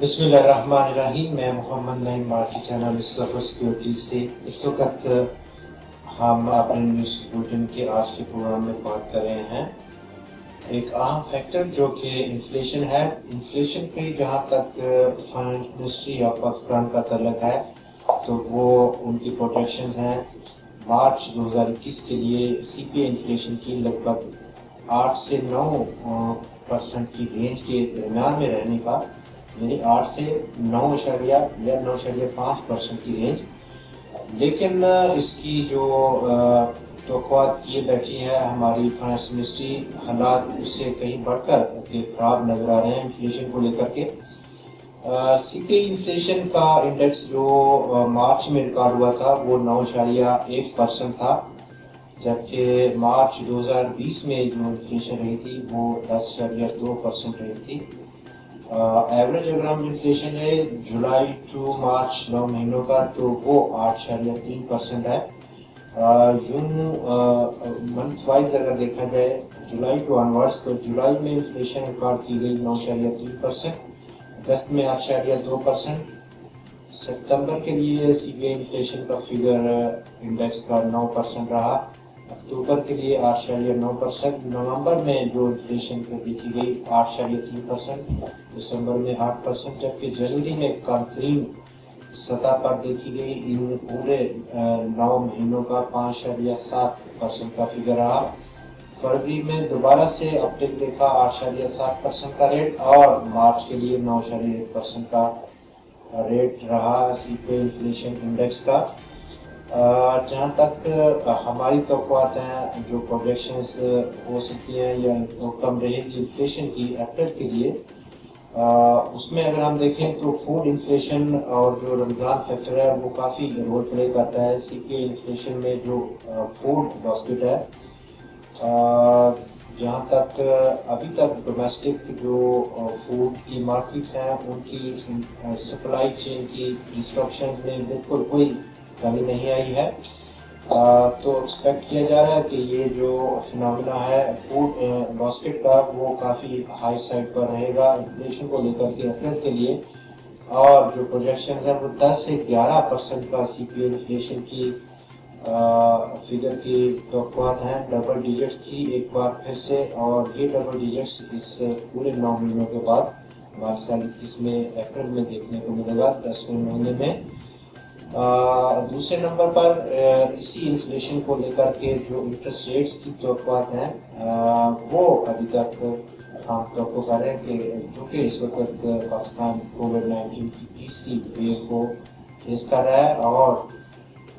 बिस्मिल्लाहिर्रहमानिर्रहीम। मैं Mohammad Naeem marquee channel सफर security से इस वक्त हम अपने न्यूज़ बुलेटिन के आज के प्रोग्राम में बात कर रहे हैं। एक अहम फैक्टर जो कि इन्फ्लेशन है। इन्फ्लेशन पे जहाँ तक फाइनेंस मिनिस्ट्री ऑफ पाकिस्तान का तल्लुक है तो वो उनकी प्रोटेक्शंस हैं। मार्च 2021 के लिए सीपीआई इन्फ्लेशन की लगभग 8 से 9% की रेंज के दरमियान में रहने का, यानी 8 से 9.5% की रेंज। लेकिन इसकी जो तवक्कुआत किए बैठी है हमारी फाइनेंस मिनिस्ट्री, हालात उससे कहीं बढ़कर के खराब नजर आ रहे हैं इन्फ्लेशन को लेकर के। सीपीआई इन्फ्लेशन का इंडेक्स जो मार्च में रिकॉर्ड हुआ था वो 9.1% था, जबकि मार्च 2020 में जो इन्फ्लेशन रही थी वो 10.2% रही थी। एवरेज अगर हम इन्फ्लेशन है जुलाई टू मार्च 9 महीनों का तो वो 8.3% है। यूं मंथ वाइज अगर देखा जाए जुलाई टू ऑनवर्ड्स तो जुलाई में इन्फ्लेशन रिकॉर्ड की गई 9.3%, अगस्त में 8.2%, सितंबर के लिए सीपीआई इन्फ्लेशन का फिगर इंडेक्स का 9% रहा, अक्टूबर के लिए 8.9%, नवंबर में जो इन्फ्लेशन देखी गई 8.3%, दिसंबर में 8%, जबकि जनवरी में कम तरीन सतह पर देखी गई इन पूरे 9 महीनों का 5.7% का फिगर रहा। फरवरी में दोबारा से अपडेट देखा 8.7% का रेट, और मार्च के लिए 9.1% का रेट रहा सीपीआई इन्फ्लेशन इंडेक्स का। जहाँ तक हमारी तवक्कुआत हैं, जो प्रोजेक्शंस हो सकती हैं या कम रहेगी इन्फ्लेशन की अप्रैल के लिए, उसमें अगर हम देखें तो फूड इन्फ्लेशन और जो रमज़ान फैक्टर है वो काफ़ी रोल प्ले करता है सीपीआई इन्फ्लेशन में। जो फूड बास्केट है, जहाँ तक अभी तक डोमेस्टिक जो फूड की मार्केट्स हैं उनकी सप्लाई चेन की डिस्ट्रप्शंस में बिल्कुल कोई कमी नहीं आई है। तो एक्सपेक्ट किया जा रहा है कि ये जो फिनोमिना है फूड बास्केट का वो काफ़ी हाई साइड पर रहेगा इन्फ्लेशन को लेकर के अप्रैल के लिए, और जो प्रोजेक्शन है वो 10 से 11% का सीपीआई इन्फ्लेशन की फिगर की तवक्कुआत हैं। डबल डिजिट्स की एक बार फिर से, और ये डबल डिजिट्स इस पूरे 9 महीनों के बाद हमारे साल 21 में अप्रैल में देखने को मिलेगा 10वें महीने में। दूसरे नंबर पर इसी इन्फ्लेशन को लेकर के जो इंटरेस्ट रेट्स की तवक्कुआत हैं वो अभी तक हम तवक्को कर रहे हैं कि चूँकि इस वक्त पाकिस्तान कोविड-19 की तीसरी वेव को फेस कर रहा है, और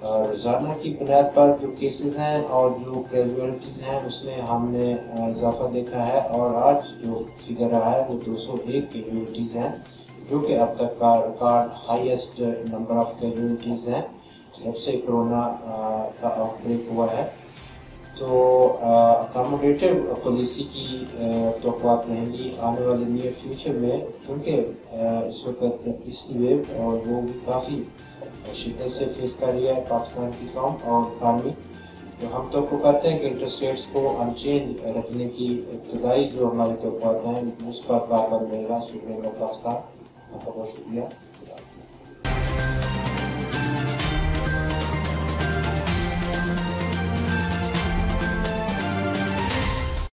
रोज़ाना की बुनियाद पर जो केसेस हैं और जो कैजुअलिटीज़ हैं उसमें हमने इजाफा देखा है, और आज जो फिगर रहा है वो 201 कैजुअलिटीज़ हैं, जो कि अब तक का record highest number of casualties हैं जब से कोरोना का आउटब्रेक हुआ है। तो अकोमोडेटिव पॉलिसी की तवक्कुआत रहेंगी आने वाले नियर फ्यूचर में, क्योंकि इस वक्त तीसरी वेव और वो भी काफ़ी शिद्दत से फेस कर रही है पाकिस्तान की कौम और इकानमी। तो हम तो कहते हैं कि इंटरेस्ट रेट्स को अनचेंज रखने की इब्तदाई जो हमारी तवक्कुआत हैं उस पर कारगर रहेगा। शुक्रिया पाकिस्तान, आपका बहुत शुक्रिया।